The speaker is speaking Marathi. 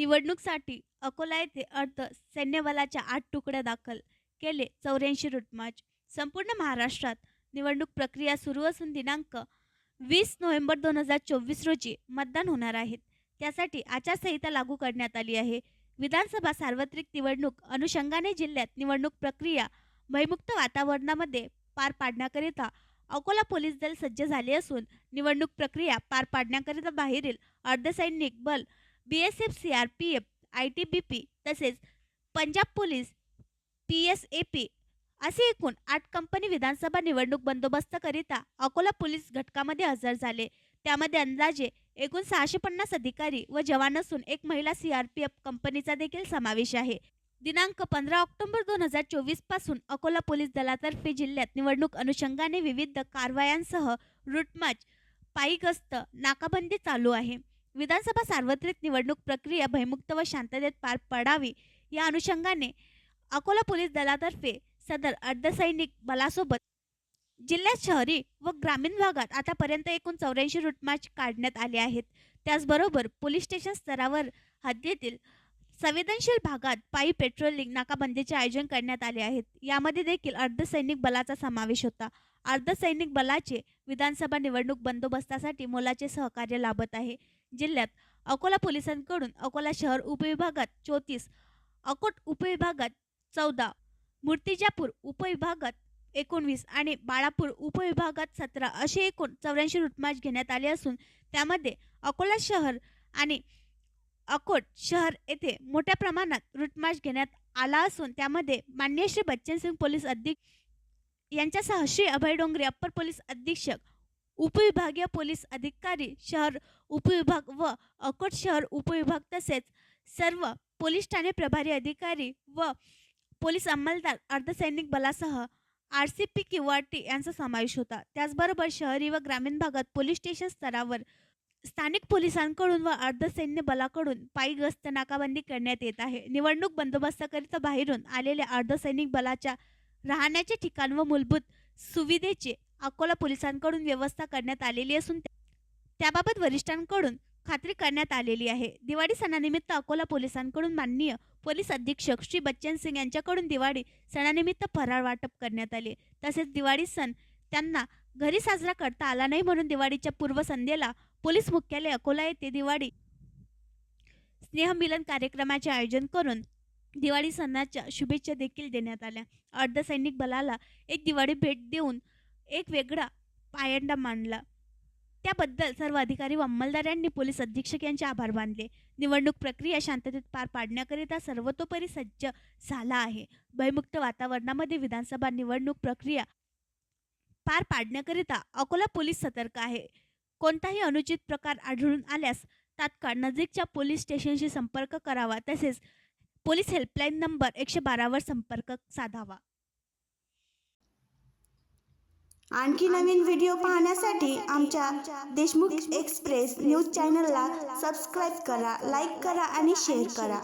निवडणुकीसाठी अकोला येथे अर्ध सैन्यबलाच्या 8 तुकड्या दाखल केले 84 रूटमार्च. संपूर्ण महाराष्ट्रात निवडणूक प्रक्रिया सुरू असून दिनांक 20 नोव्हेंबर 2024 रोजी मतदान होणार आहे. त्यासाठी आचारसंहिता लागू करण्यात आली आहे. विधानसभा सार्वत्रिक निवडणूक अनुषंगाने जिल्ह्यात निवडणूक प्रक्रिया भयमुक्त वातावरणामध्ये पार पाडण्याकरिता अकोला पोलीस दल सज्ज झाले असून निवडणूक प्रक्रिया पार पाडण्याकरिता बाहेरील अर्धसैनिक बल BSF, CRPF, ITBP तसेच पंजाब पोलीस PSAP असे एकूण 8 कंपनी विधानसभा निवडणूक बंदोबस्ताकरिता अकोला पोलीस घटकामध्ये हजर झाले. त्यामध्ये अंदाजे एकूण 650 अधिकारी व जवान असून एक महिला CRPF कंपनीचा देखील समावेश आहे. दिनांक 15 ऑक्टोबर 2024 पासून अकोला पोलीस दलातर्फे जिल्ह्यात निवडणूक अनुषंगाने विविध कारवायांसह रूटमार्च, पायी गस्त, नाकाबंदी चालू आहे. विधानसभा सार्वत्रिक निवडणूक प्रक्रिया भयमुक्त व शांततेत पार पडावी या अनुषंगाने अकोला पोलीस दलातर्फे सदर अर्धसैनिक बलासोबत जिल्ह्यात शहरी व ग्रामीण भागात आतापर्यंत एकूण 84 रूटमार्च काढण्यात आले आहेत. त्याचबरोबर पोलीस स्टेशन स्तरावर हद्दीतील संवेदनशील भागात पायी पेट्रोलिंग नाकाबंदीचे आयोजन करण्यात आले आहेत. यामध्ये देखील अर्धसैनिक बलाचा समावेश होता. अर्धसैनिक बलाचे विधानसभा निवडणूक बंदोबस्तासाठी मोलाचे सहकार्य लाभत आहे. जिल्ह्यात अकोला पोलिसांकडून अकोला शहर उपविभागात 34, अकोट उपविभागात 14, मूर्तिजापूर उपविभागात 19 आणि बाळापूर उपविभागात 17 असे एकूण 84 रूटमार्च घेण्यात आले असून त्यामध्ये अकोला शहर आणि अकोट शहर येथे मोठ्या प्रमाणात रूटमार्च घेण्यात आला असून त्यामध्ये माननीय श्री बच्चनसिंग पोलीस अधीक्षक यांच्यासह श्री अभय डोंगरे अप्पर पोलीस अधीक्षक, उपविभागीय पोलीस अधिकारी शहर उपविभाग व अकोट शहर उपविभाग तसेच सर्व पोलीस ठाणे प्रभारी अधिकारी व पोलीस अंमलदार अर्धसैनिक बलासह RCP किंवा T यांचा समावेश होता. त्याचबरोबर शहरी व ग्रामीण भागात पोलीस स्टेशन स्तरावर स्थानिक पोलिसांकडून व अर्धसैन्य बलाकडून पायी गस्त नाकाबंदी करण्यात येत आहे. निवडणूक बंदोबस्ताकरिता बाहेरून आलेल्या अर्धसैनिक बलाच्या राहण्याचे ठिकाण व मूलभूत सुविधेची अकोला पोलिसांकडून व्यवस्था करण्यात आलेली असून त्याबाबत वरिष्ठांकडून खात्री करण्यात आलेली आहे. दिवाळी सणानिमित्त अकोला पोलिसांकडून माननीय पोलीस अधीक्षक श्री बच्चन सिंग यांच्याकडून दिवाळी सणानिमित्त फराळ वाटप करण्यात आले. तसेच दिवाळी सण त्यांना घरी साजरा करता आला नाही म्हणून दिवाळीच्या पूर्वसंध्येला पोलीस मुख्यालय अकोला येथे दिवाळी स्नेहमिलन कार्यक्रमाचे आयोजन करून दिवाळी सणाच्या शुभेच्छा देखील देण्यात आल्या. अर्धसैनिक बलाला एक दिवाळी भेट देऊन एक वेगळा पायंडा मानला. त्याबद्दल सर्व अधिकारी व अंमलदार यांनी पोलीस अधीक्षक यांचे आभार मानले. निवडणूक प्रक्रिया शांततेत पार पाडण्याकरिता सर्वतोपरी सज्ज झाला आहे. भयमुक्त वातावरणामध्ये विधानसभा निवडणूक प्रक्रिया पार पाडण्याकरिता अकोला पोलीस सतर्क आहे. कोणताही अनुचित प्रकार आढळून आल्यास तात्काळ नजीकच्या पोलीस स्टेशनशी संपर्क करावा तसेच पोलीस हेल्पलाईन नंबर 112 वर संपर्क साधावा. आणखी नवीन व्हिडिओ पाहण्यासाठी आमच्या देशमुख एक्सप्रेस न्यूज चॅनलला सबस्क्राईब करा, लाईक करा आणि शेअर करा.